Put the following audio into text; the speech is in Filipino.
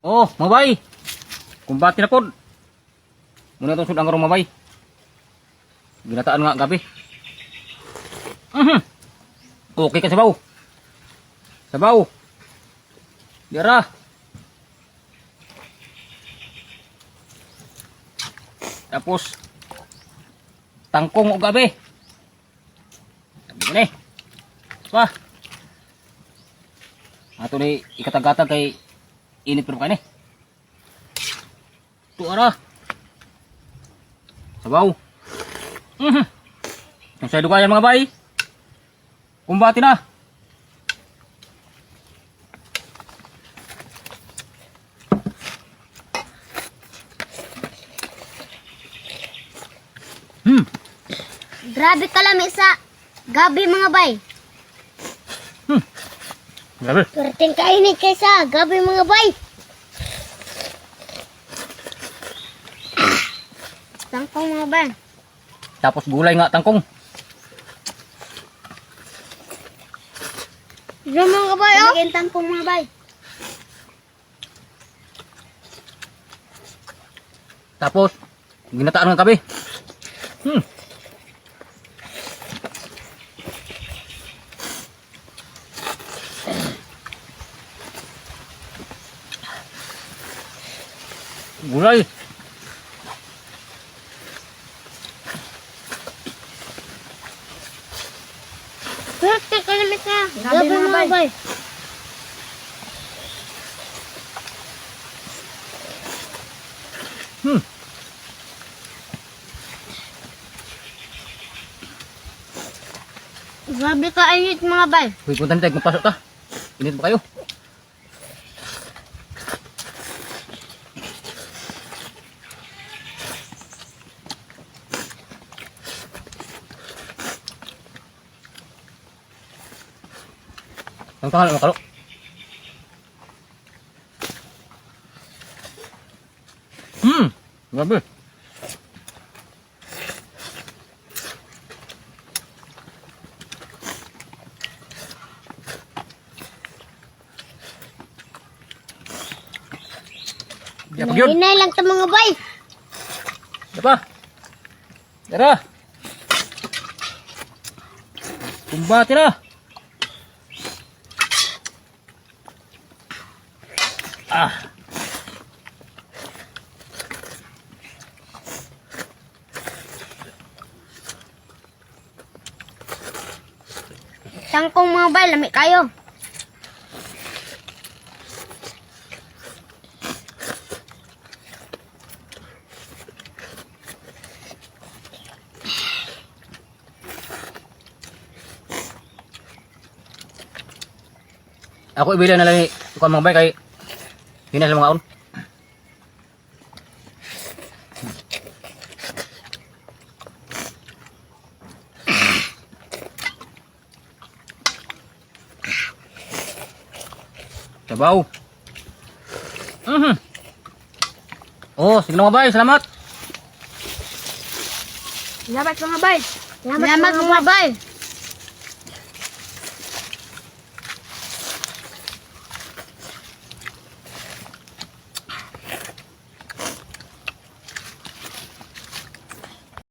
Oh, mabay. Kumbati na pod. Muna itong sudang karong mabay. Ginataan nga gabi. Okay ka sabaw. Sabaw. Dira. Tapos tangkong o gabi. Sabi mo ni. Pa. Ato ni ikatagatag kay init pero kain eh. Tuara. Sabaw. Ang sa dugayan mga bay. Kumbati na. Grabe kalami sa gabi mga bay. Grabe. Perting kainit kaysa gabi mga bay. Tangkong mga bay. Tapos gulay nga tangkong. Diyan mga bay oh. Lagyan tangkong mga bay. Tapos ginataan nga gabi. Gulay. Perting kalami sa gabi mga bay. Grabe ka init mga bay. Uy, punta tayo, magpasok ta. Init ba kayo? Ang tanghal mo kalo. Grabe. Diya pag yun. Hinay lang ta mga bay. Diya pa. Tara. Kumbati na. Tangkong mga bay, lami kayo. Ako ibili na lang ikaw mga bay kay hinay lang mga on. Sabaw. Oh, sige mga bay, salamat. Salamat mga bay. Salamat mga bay.